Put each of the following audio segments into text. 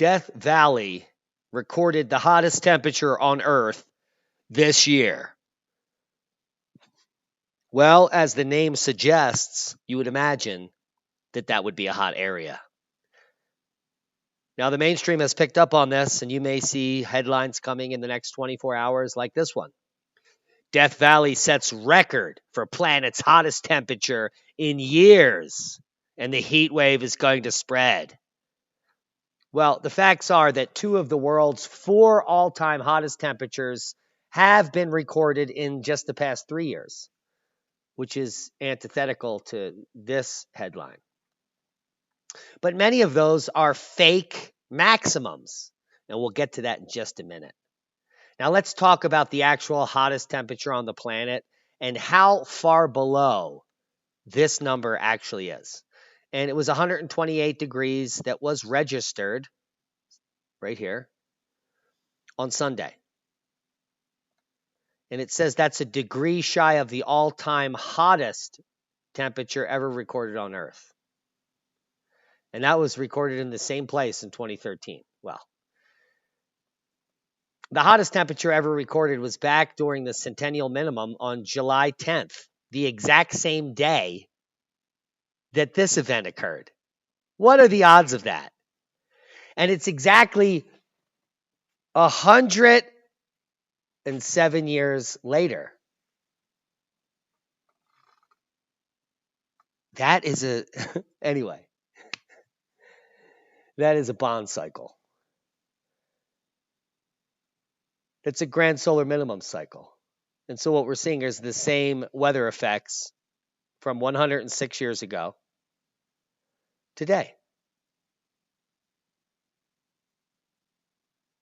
Death Valley recorded the hottest temperature on Earth this year. Well, as the name suggests, you would imagine that that would be a hot area. Now, the mainstream has picked up on this, and you may see headlines coming in the next 24 hours like this one. Death Valley sets record for planet's hottest temperature in years, and the heat wave is going to spread. Well, the facts are that 2 of the world's 4 all-time hottest temperatures have been recorded in just the past 3 years, which is antithetical to this headline. But many of those are fake maximums, and we'll get to that in just a minute. Now let's talk about the actual hottest temperature on the planet and how far below this number actually is. And it was 128 degrees that was registered right here on Sunday. And it says that's a degree shy of the all-time hottest temperature ever recorded on Earth. And that was recorded in the same place in 2013. Well, the hottest temperature ever recorded was back during the centennial minimum on July 10th, the exact same day that this event occurred. What are the odds of that? And it's exactly 107 years later. That is anyway, that is a bond cycle. It's a grand solar minimum cycle. And so what we're seeing is the same weather effects from 106 years ago today.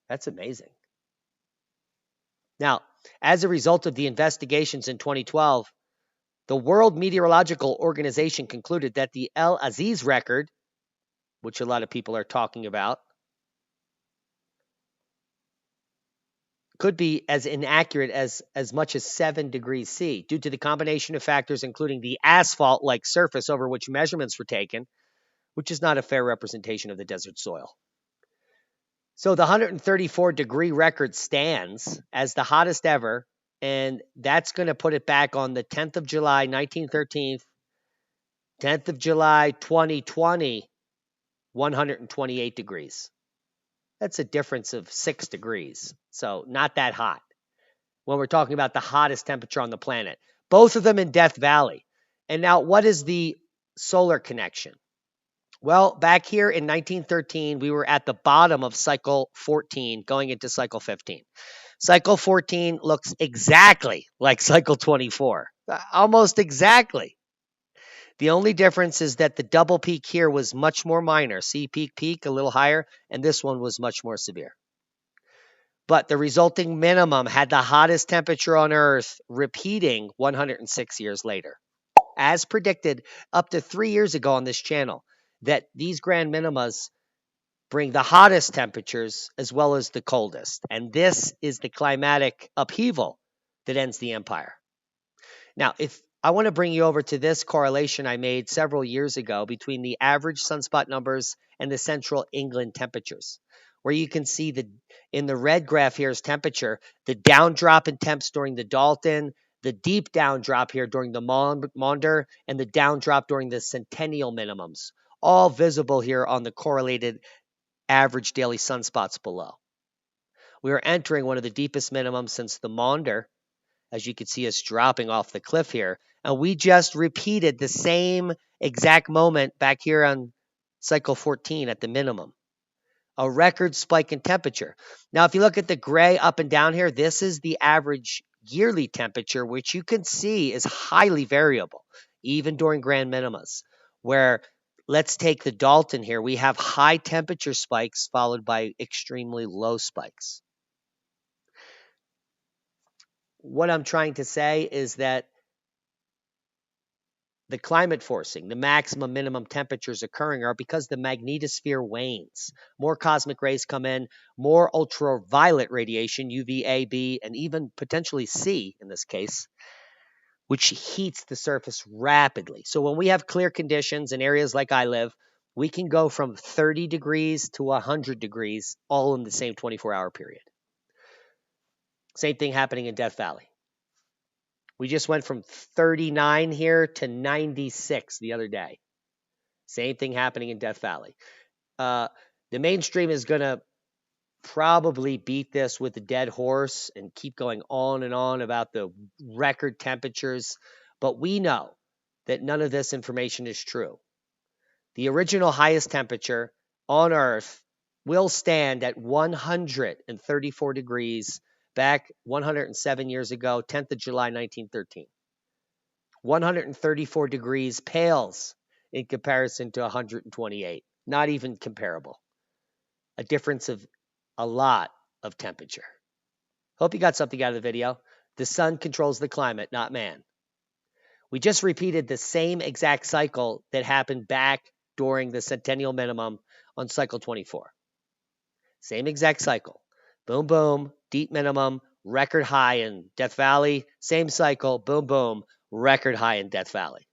That's amazing. Now, as a result of the investigations in 2012, the World Meteorological Organization concluded that the El Aziz record, which a lot of people are talking about, could be as inaccurate as much as 7 degrees C due to the combination of factors including the asphalt-like surface over which measurements were taken, which is not a fair representation of the desert soil. So the 134-degree record stands as the hottest ever, and that's going to put it back on the 10th of July, 1913, 10th of July, 2020, 128 degrees. That's a difference of 6 degrees, so not that hot when we're talking about the hottest temperature on the planet. Both of them in Death Valley. And now, what is the solar connection? Well, back here in 1913, we were at the bottom of cycle 14 going into cycle 15. Cycle 14 looks exactly like cycle 24, almost exactly. The only difference is that the double peak here was much more minor. See, peak, a little higher, and this one was much more severe. But the resulting minimum had the hottest temperature on Earth, repeating 106 years later. As predicted up to 3 years ago on this channel, that these grand minimas bring the hottest temperatures as well as the coldest. And this is the climatic upheaval that ends the empire. Now, if I want to bring you over to this correlation I made several years ago between the average sunspot numbers and the central England temperatures, where you can see in the red graph here is temperature, the down drop in temps during the Dalton, the deep down drop here during the Maunder, and the down drop during the centennial minimums, all visible here on the correlated average daily sunspots below. We are entering one of the deepest minimums since the Maunder, as you can see us dropping off the cliff here. And we just repeated the same exact moment back here on cycle 14 at the minimum. A record spike in temperature. Now, if you look at the gray up and down here, this is the average yearly temperature, which you can see is highly variable, even during grand minimas, where let's take the Dalton here. We have high temperature spikes followed by extremely low spikes. What I'm trying to say is that the climate forcing, the maximum minimum temperatures occurring are because the magnetosphere wanes. More cosmic rays come in, more ultraviolet radiation, UVA, B, and even potentially C in this case, which heats the surface rapidly. So when we have clear conditions in areas like I live, We can go from 30 degrees to 100 degrees all in the same 24-hour period. Same thing happening in Death Valley. We just went from 39 here to 96 the other day. Same thing happening in Death Valley. The mainstream is going to probably beat this with a dead horse and keep going on and on about the record temperatures. But we know that none of this information is true. The original highest temperature on Earth will stand at 134 degrees back 107 years ago, 10th of July, 1913. 134 degrees pales in comparison to 128. Not even comparable. A difference of a lot of temperature. Hope you got something out of the video. The sun controls the climate, not man. We just repeated the same exact cycle that happened back during the centennial minimum on cycle 24. Same exact cycle. Boom, boom, deep minimum, record high in Death Valley. Same cycle, boom, boom, record high in Death Valley.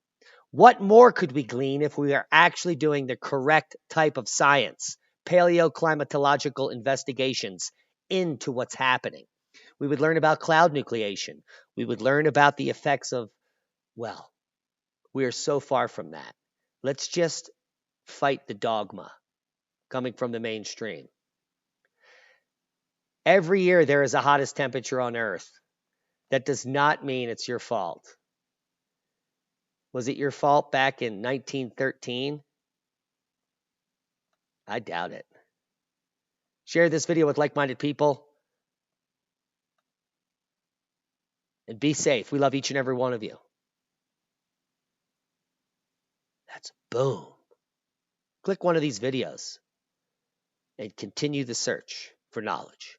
What more could we glean if we are actually doing the correct type of science, paleoclimatological investigations into what's happening? We would learn about cloud nucleation. We would learn about the effects of, well, we are so far from that. Let's just fight the dogma coming from the mainstream. Every year there is a hottest temperature on Earth. That does not mean it's your fault. Was it your fault back in 1913? I doubt it. Share this video with like-minded people. And be safe. We love each and every one of you. That's boom. Click one of these videos and continue the search for knowledge.